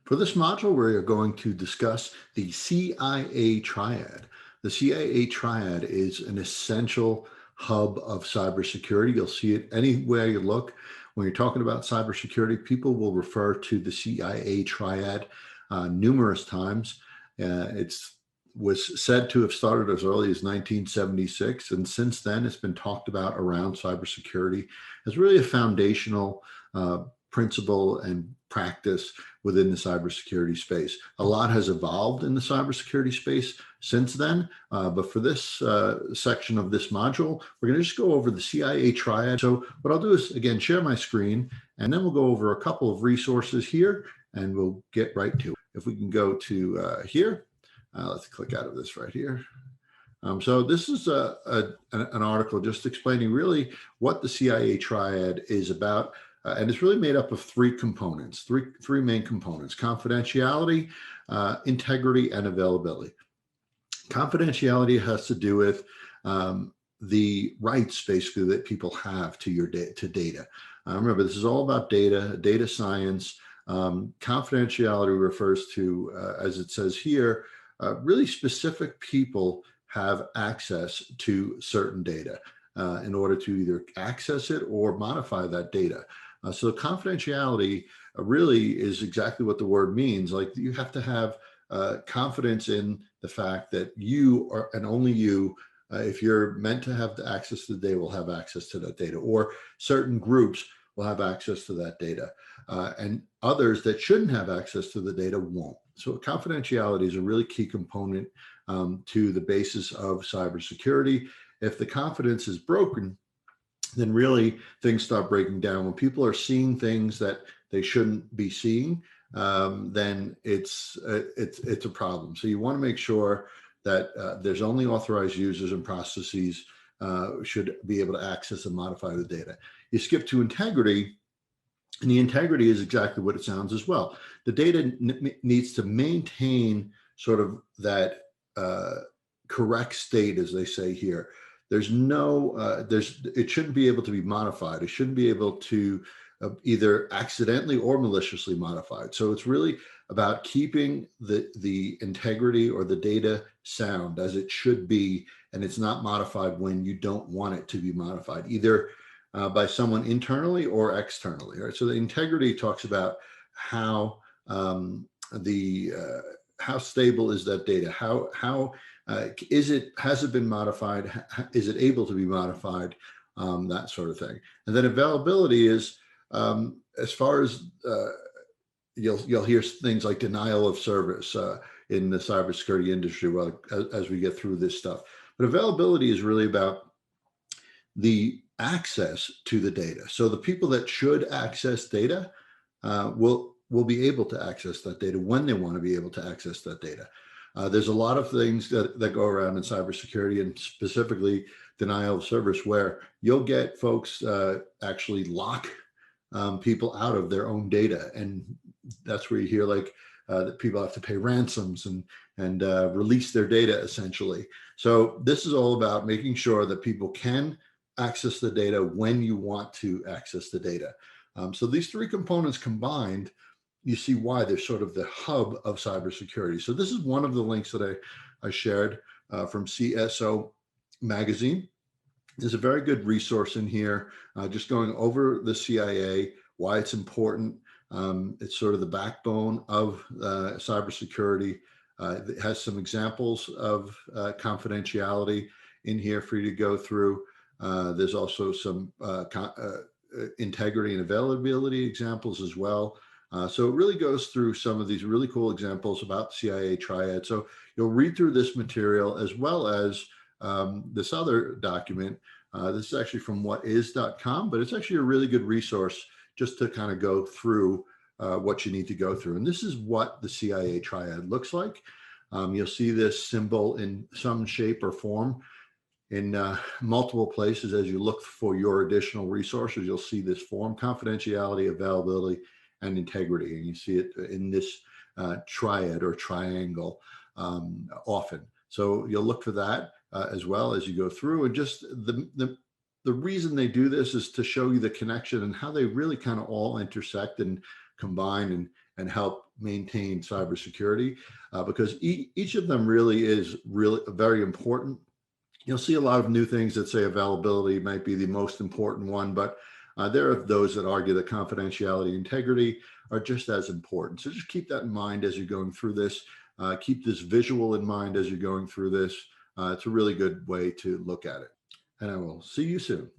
For this module, we're going to discuss the CIA Triad. The CIA Triad is an essential hub of cybersecurity. You'll see it anywhere you look. When you're talking about cybersecurity, people will refer to the CIA Triad numerous times. It was said to have started as early as 1976, and since then it's been talked about around cybersecurity as really a foundational principle and practice within the cybersecurity space. A lot has evolved in the cybersecurity space since then, but for this section of this module, we're going to just go over the CIA Triad. So what I'll do is, again, share my screen, and then we'll go over a couple of resources here, and we'll get right to it. If we can go to here, let's click out of this right here. So this is an article just explaining really what the CIA Triad is about. And it's really made up of three components, three main components: confidentiality, integrity, and availability. Confidentiality has to do with the rights, basically, that people have to your data. Remember, this is all about data science. Confidentiality refers to, as it says here, really specific people have access to certain data in order to either access it or modify that data. So confidentiality really is exactly what the word means. Like, you have to have confidence in the fact that you are, and only you, if you're meant to have the access to the data, will have access to that data, or certain groups will have access to that data, and others that shouldn't have access to the data won't. So confidentiality is a really key component to the basis of cybersecurity. If the confidence is broken, then really things start breaking down. When people are seeing things that they shouldn't be seeing, then it's a problem. So you want to make sure that there's only authorized users and processes should be able to access and modify the data. You skip to integrity, and the integrity is exactly what it sounds as well. The data needs to maintain sort of that correct state, as they say here. There's no, it shouldn't be able to be modified. It shouldn't be able to either accidentally or maliciously modified. So it's really about keeping the integrity or the data sound as it should be, and it's not modified when you don't want it to be modified, either by someone internally or externally. Right? So the integrity talks about how how stable is that data? How has it been modified? Is it able to be modified? That sort of thing. And then availability is, as far as you'll hear things like denial of service in the cybersecurity industry as we get through this stuff. But availability is really about the access to the data. So the people that should access data will be able to access that data when they want to be able to access that data. There's a lot of things that go around in cybersecurity, and specifically denial of service, where you'll get folks actually lock people out of their own data. And that's where you hear that people have to pay ransoms and release their data, essentially. So this is all about making sure that people can access the data when you want to access the data. So these three components combined, you see why they're sort of the hub of cybersecurity. So this is one of the links that I shared from CSO Magazine. There's a very good resource in here, just going over the CIA, why it's important. It's sort of the backbone of cybersecurity. It has some examples of confidentiality in here for you to go through. There's also some integrity and availability examples as well. So it really goes through some of these really cool examples about CIA Triad. So you'll read through this material as well as this other document. This is actually from whatis.com, but it's actually a really good resource just to kind of go through what you need to go through. And this is what the CIA Triad looks like. You'll see this symbol in some shape or form in multiple places. As you look for your additional resources, you'll see this form: confidentiality, availability, and integrity. And you see it in this triad or triangle often. So you'll look for that as well as you go through. And just the reason they do this is to show you the connection and how they really kind of all intersect and combine and help maintain cybersecurity, because each of them really is really very important. You'll see a lot of new things that say availability might be the most important one, but there are those that argue that confidentiality and integrity are just as important. So just keep that in mind as you're going through this. Keep this visual in mind as you're going through this. It's a really good way to look at it. And I will see you soon.